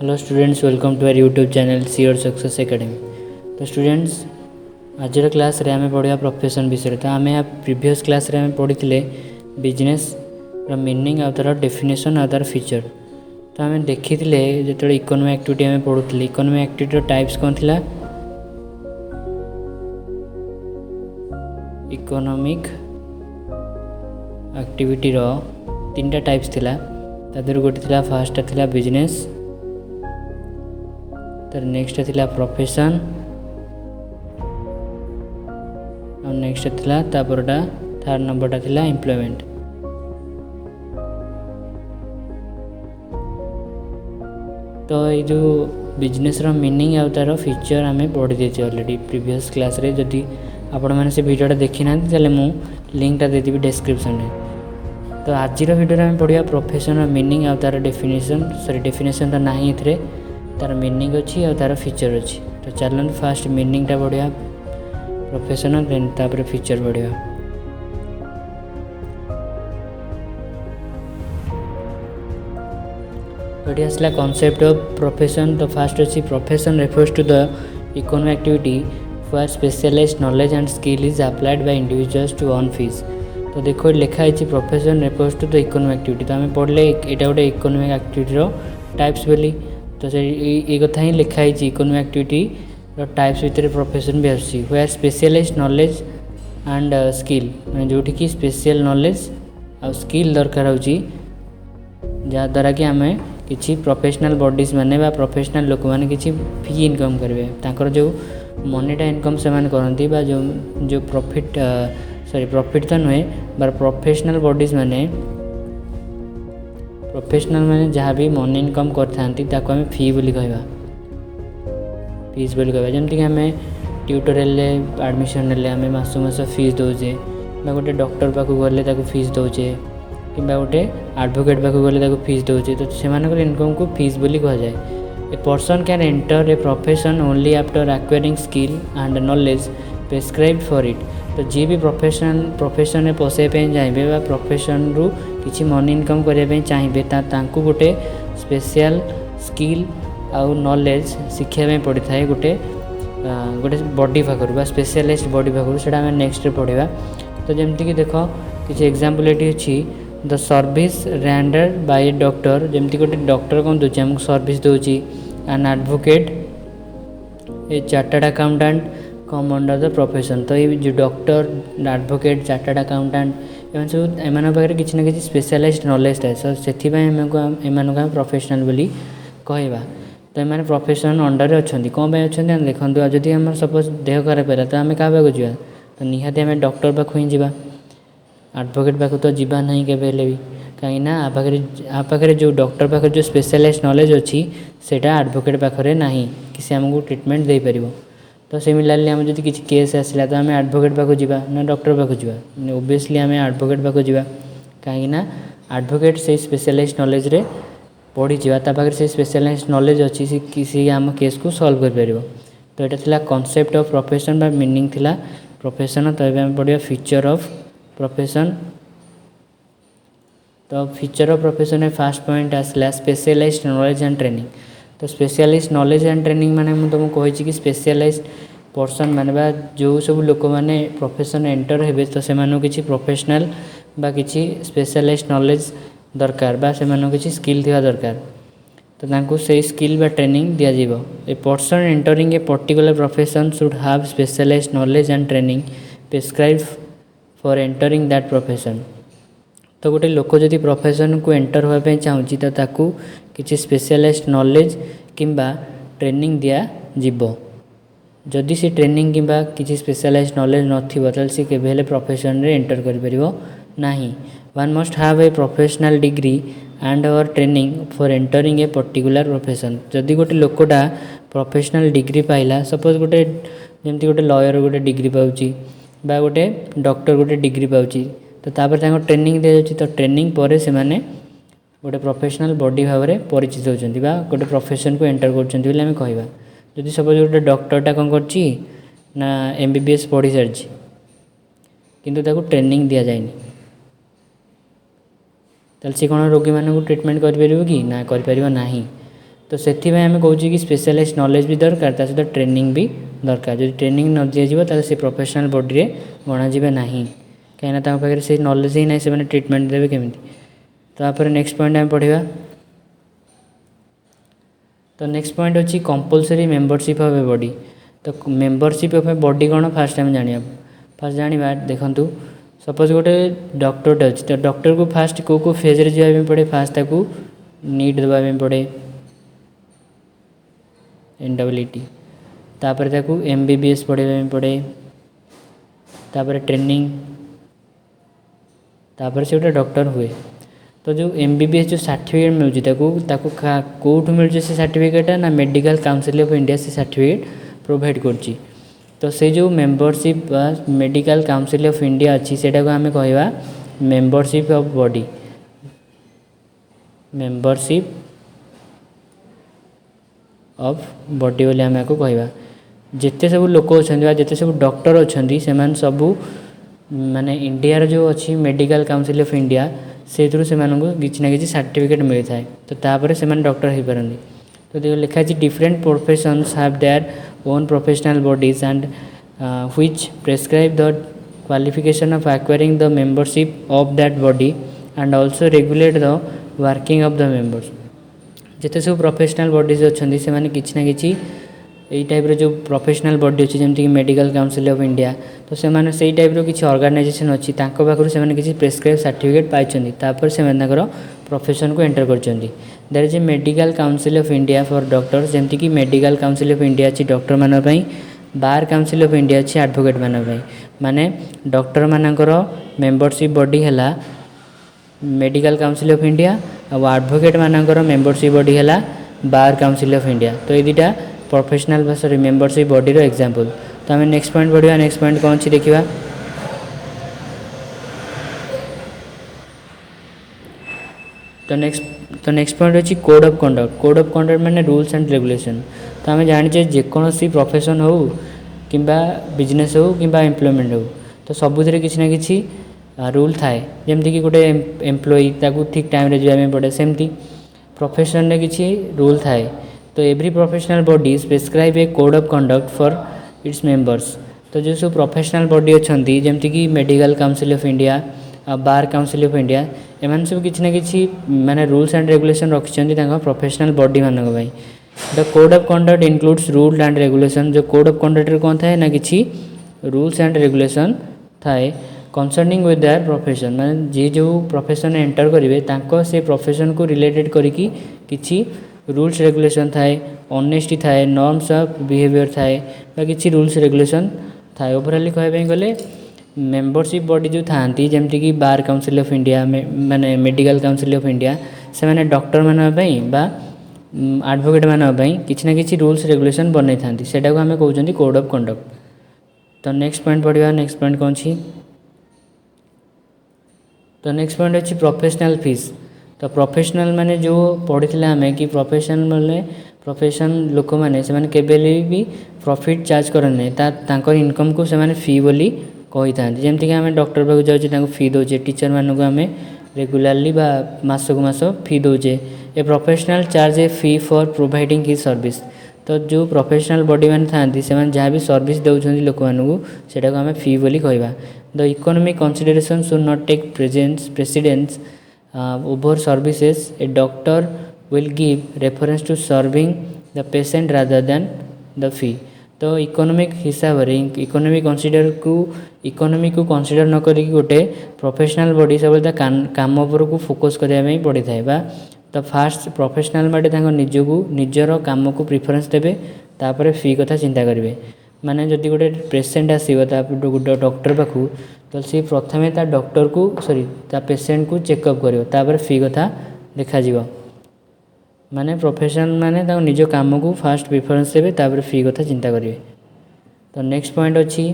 Hello students, welcome to our YouTube channel Sure Success Academy. तो students, आज class रे आमे पढ़िया प्रोफेशन विषय। तो आमे प्रीवियस क्लास रे आमे पढ़ी बिजनेस मीनिंग आ तार डेफिनेशन आ तार फीचर। तो आमे देखी जो इकोनॉमिक एक्टिविटी आमे पढ़ुली, इकोनॉमिक एक्टिविटी टाइप्स कौन थिला? इकोनॉमिक एक्टिविटी रो तीनटा टाइप्स थिला। तादर गोटे थिला फर्स्ट थिला बिजनेस, तार नेक्स्ट थिला प्रोफेशन और नेक्स्ट थिला तापरटा थर्ड नंबरटा थिला एम्प्लॉयमेंट। तो ये जो बिजनेस रो मीनिंग आ तार फीचर आमे पढ़ी देछि ऑलरेडी प्रीवियस क्लास रे। जदि आपण माने से वीडियोटा देखि ना ताले मु लिंकटा दे देबी डिस्क्रिप्शन रे। तो आज वीडियो में पढ़िया प्रोफेशन मीनिंग आ तार डेफिनेशन। सॉरी, डेफिनेशन तो ना ये तार मीनिंग अच्छी और तार फीचर अच्छी। तो चलन फास्ट मीनिंगटा बढ़िया प्रोफेशन, देन तापर फीचर बढ़िया। बढ़िया आसला कॉन्सेप्ट ऑफ प्रोफेशन। तो फास्ट अच्छी profession refers to the economic activity for specialised knowledge and skill is applied by individuals to earn fees. तो देखो लिखा है profession refers to the economic activity. तो आम पढ़ले यहाँ गोटे इकोनॉमिक एक्टिविटी टाइप्स बोली। तो ये कथा ही लिखाई इकोनॉमिक एक्टिविटी टाइप्स भितर प्रोफेशन भी आसी where specialised knowledge and skill, मैंने जोटि कि स्पेशल नॉलेज आ स्किल दरकार हो जहाँद्वारा कि आम कि प्रोफेशनल बॉडीज माने बा प्रोफेशनल लोक मैंने कि फी इनकम करेंगे। तांकर जो मनीटा इनकम से करती जो प्रॉफिट सॉरी प्रॉफिट तो नुहे बार प्रोफेशनल बॉडीज माने प्रोफेशनल माने जहाँ भी मनी इनकम करते फी बोली कहवा, फीस बोली कहवा। जमती कि आम ट्यूटोरियल एडमिशन ने आम मास मास फीस दौचे, गोटे डॉक्टर पाक गले फीस दौचे कि गोटे एडवोकेट पाक गले फीस दौचे। तो से इनकम को फीस बोली कह जाए। A person can enter a profession only after acquiring skill and knowledge prescribe for it. तो जी भी प्रोफेशन में पशाइप चाहिए प्रोफेशन रु किसी मनी इनकम करने चाहिए गोटे स्पेशल स्किल आउ नॉलेज शिक्षा पड़ी थाए गोटे गोटे बॉडी पाखर स्पेशलाइज्ड बॉडी पाखर से नेक्स्ट पढ़ा। तो जमती कि देख किसी एग्जांपल ये अच्छी the service rendered by a doctor. जमती गोटे डॉक्टर कौन दूसरी आमको सर्विस दूसरी, an advocate a chartered accountant come under the profession. तो ये जो डॉक्टर एडवोकेट चार्टर्ड अकाउंटेंट एम सब एम पाखे किसी ना कि स्पेशलाइज्ड नॉलेज थाए। सो से प्रोफेशनल बोली कहवा। तो एम प्रोफेशन अंडर अच्छा कौन अच्छा देखो जदि आम सपोज देह खराब है तो आम क्या पाक जा, तो निहाती आम डॉक्टर पाख ही जा, एडवोकेट पाख तो जीवा नहीं के भी कहीं आ पाखे जो डॉक्टर पाखे जो स्पेशलाइज्ड नॉलेज अच्छी सेटा एडवोकेट पाखे ना कि सी आमको ट्रिटमेंट दे पार। तो सिमिलारली आम जब किसी केस आसला तो आम एडवोकेट पाख जा ना डॉक्टर पाख जा, ओबियसली आम एडवोकेट पाख जा कहीं एडवोकेट से स्पेशलाइज्ड नॉलेज रे पढ़ी पाखे से स्पेशलाइज्ड नॉलेज अच्छी किसी आम केस को सॉल्व कर पार। तो यहाँ थिला कॉन्सेप्ट ऑफ प्रोफेशन बा मीनिंग थिला प्रोफेशन। तो ये पढ़िया फीचर ऑफ प्रोफेशन। तो फीचर ऑफ प्रोफेशन में फास्ट पॉइंट आसला स्पेशलाइज्ड नॉलेज एंड ट्रेनिंग। तो स्पेशलाइज्ड नॉलेज एंड ट्रेनिंग माने मुझे तुमको कही कि स्पेशलाइज्ड पर्सन माने बा जो सब लोक मैंने प्रोफेशन एंटर हे तो से किसी प्रोफेशनल बा किसी स्पेशलाइज्ड नॉलेज दरकार बा से किसी स्किल थिबा दरकार। तो तांको से स्किल बा ट्रेनिंग दिया जीवो। A person entering a particular profession should have specialised knowledge and training prescribe for entering that profession. तो गोटे लोक जदि प्रोफेशन को एंटर होगापी चाहूँगी तो ताकू किसी स्पेशलाइज्ड नॉलेज किंबा ट्रेनिंग दिया जीवो। जदि से ट्रेनिंग किंबा किसी स्पेशलाइज्ड नॉलेज नथिबो ताले से केबेले प्रोफेशन रे एंटर कर परिबो नाही। One must have a professional degree and or training for entering a particular profession. जदि गोटे लोकटा प्रोफेशनल डिग्री पाइला, सपोज गोटे जमती गोटे लॉयर गोटे डिग्री पाउची बा गोटे डॉक्टर गोटे डिग्री पाउची, तो तापर ट्रेनिंग दिया जाउची। तो ट्रेनिंग पर से माने गोटे प्रोफेशनल बॉडी भाव में परिचित होती गोटे प्रोफेशन को एंटर कर कहवा। जदि सपोज गोटे डॉक्टरटा कौन करची ना MBBS पढ़ी सारी किंतु ताको ट्रेनिंग दि जाए ताल सी कौन रोगी मानक ट्रिटमेंट कर कि ना कर ना। तो से आम कौच कि स्पेशलाइज नॉलेज भी दरकार ता सहित ट्रेनिंग भी दरकार जो ट्रेनिंग न दिज्व से प्रोफेशनल बॉडी रे गणाଯିबे नहीं कहीं पाखे से नॉलेज ही ना से ट्रिटमेंट देवे केमी। तो नेक्स्ट पॉइंट आम पढ़ा। तो नेक्स्ट पॉइंट अच्छी compulsory membership of a body. तो मेंबरशिप ऑफ ए बॉडी कौन फास्ट आम जाना फास्ट जाना देखूँ सपोज गोटे डॉक्टरटे अच्छे तो डॉक्टर को फास्ट को फेज रे जावाई पड़े फास्ट ताकू नीट देवाई पड़े NEET तापर ताकू MBBS पढ़ाई पड़े तापर ट्रेनिंग तापर से गोटे डॉक्टर हुए। तो जो MBBS जो सर्टिफिकेट मिलूँ कौटू मिलूँ से सर्टिफिकेट ना मेडिकल काउंसिल ऑफ इंडिया से सर्टिफिकेट प्रोवाइड करची। तो से जो membership medical council of India अच्छी से आम कहवा membership of body membership of body बोली आम आपको कहवा। जिते सब लोक अच्छा जिते सब डॉक्टर अच्छा से सबू माने इंडिया जो अच्छी मेडिकल काउंसिल ऑफ इंडिया से किसी ना कि सर्टिफिकेट मिलता है तो तापर से डॉक्टर हो पारती। तो देखो लिखा different professions have their own professional bodies and which prescribe the qualification of acquiring the membership of that body and also regulate the working of the members. जिते सब प्रोफेशनल बॉडीज अच्छा से किसी ना कि यही टाइप जो प्रोफेशनल बॉडी अच्छी जमीक मेडिकल काउंसिल ऑफ इंडिया तो से टाइप किसी ऑर्गेनाइजेशन अच्छी पाखु से किसी प्रेस्क्राइब सर्टिफिकेट पाई से प्रोफेशन को एंटर कर। There is a medical council of India for doctors जमती कि मेडिकल काउंसिल ऑफ इंडिया अच्छी डॉक्टर मानी बार काउंसिल ऑफ इंडिया अच्छी एडवोकेट माने डॉक्टर मानकर मेंबरशिप बॉडी है मेडिकल काउंसिल ऑफ इंडिया और एडवोकेट मानकर मेंबरशिप बॉडी है बार काउंसिल ऑफ इंडिया। तो ये दुटा प्रोफेशनल सॉरी मेंबरशिप बॉडी रो एग्जांपल। तो आम नेक्स्ट पॉइंट पढ़ा। नेक्स्ट पॉइंट कौन अच्छी देखा। तो नेक्स्ट पॉइंट अच्छी code of conduct. Code of conduct माने रूल्स एंड रेगुलेशन। तो आम जाने जेकोसी प्रोफेशन हो कि बिजनेस हो कि एम्प्लॉयमेंट हो तो सबुथ किसी ना कि रूल थाए जमती कि गोटे एम्प्लॉई ठीक टाइम रे जावाई पड़े सेमती प्रोफेशन रे किसी रूल थाए। तो every professional body prescribe a code of conduct for its members. तो जो सब प्रोफेशनल बॉडी अच्छा जमती कि medical council of India bar council of India एम सब किसी ना कि माने रूल्स एंड रेगुलेशन रखिंट प्रोफेशनल बॉडी मानी। The code of conduct includes rule and regulation. जो कोड ऑफ कंडक्ट कौन थाए ना कि रूल्स एंड रेगुलेशन थाए कंसर्निंग विथ देयर प्रोफेशन माने जी जो प्रोफेशन एंटर करेंगे से प्रोफेशन को रिलेटेड करी किसी रूल्स रेगुलेशन थाए ऑनेस्टी थाए नॉर्म्स ऑफ बिहेवियर थाए कि रूल्स रेगुलेशन थाए। ओवरऑल कहवाई गले मेंबरशिप बॉडी जो था जमती कि बार काउंसिल ऑफ इंडिया माने मेडिकल काउंसिल ऑफ इंडिया से माने डॉक्टर मानी एडवोकेट मानी किसी ना कि रूल्स रेगुलेशन बनई था सेटा को आम कहते कोड ऑफ कंडक्ट। तो नेक्स्ट पॉइंट पढ़ा। नेक्स्ट पॉइंट कौन सी। तो नेक्स्ट पॉइंट अच्छी प्रोफेशनल फीस। तो प्रोफेशनल माने जो पढ़ी आम कि प्रोफेशनल माने प्रोफेशन लोक मैंने से भी प्रॉफिट चार्ज करते इनकम को से फी बोली कही था जमती कि आम डॉक्टर पाक जाऊँ फी दौचे टीचर मानक आम रेगुलारली मासक मास फी दौचे। A professional charge a fee for providing his service. तो जो प्रोफेशनल बॉडी मैंने था से जहाँ भी सर्विस दौरान लोक मानक से आम फी बोली कहवा। The economic consideration should not take precedence over services. A doctor will give reference to serving the patient rather than the fee. तो इकोनॉमिक हिसाब से इकोनॉमी को कंसीडर न करी गोटे प्रोफेशनल बॉडी सब काम उपर को फोकस करने पड़ी था। तो फास्ट प्रोफेशनल बॉडी निजक निजर काम को प्रिफरेंस देवे तापर फी कथा चिंता करेंगे। माने जदि गोटे पेसेंट आसो गोटे डॉक्टर पाखु तो सी प्रथमे ता डॉक्टर को सॉरी ता पेसेंट को चेकअप कर फी कथा देखा माने प्रोफेशनल माने निज काम को फास्ट प्रिफरेंस देवे तापर फी कथा चिंता करेंगे। तो नेक्स्ट पॉइंट अच्छी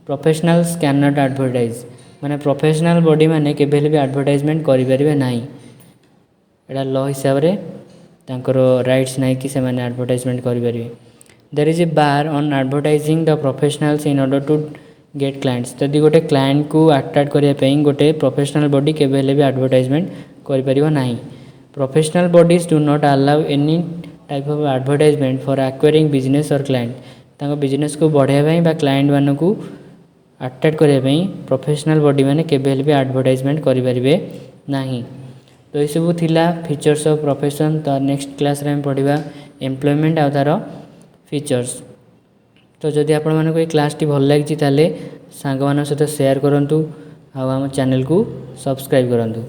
प्रोफेशनल्स कैन नॉट एडवर्टाइज। माने प्रोफेशनल बॉडी माने केबे भी एडवर्टाइजमेंट करें ना एटा लॉ हिसाब से राइट्स ना कि से एडवर्टाइजमेंट करें। There is a bar on advertising the professionals in order to get clients. यदि गोटे क्लाइंट को अट्रैक्ट करने गोटे प्रोफेशनल बॉडी केबे भी एडवर्टाइजमेंट कर। Professional bodies do not allow any type of advertisement for acquiring business और क्लाइंट तांको बिजनेस को बढ़ाइबा बा क्लाइंट मानकू अट्रैक्ट करने प्रोफेशनल बॉडी मैंने केबेल भी एडवर्टाइजमेंट करें ना। तो ये सब थिला फीचर्स ऑफ प्रोफेशन। तो नेक्स्ट क्लास रे हम पढ़िबा एम्प्लॉयमेंट आ तार फीचर्स। तो जदि आपण मानको ये क्लास टी भल लगी ताले सांग मान सहित शेयर करंतु आ हम चैनल को सब्सक्राइब करंतु।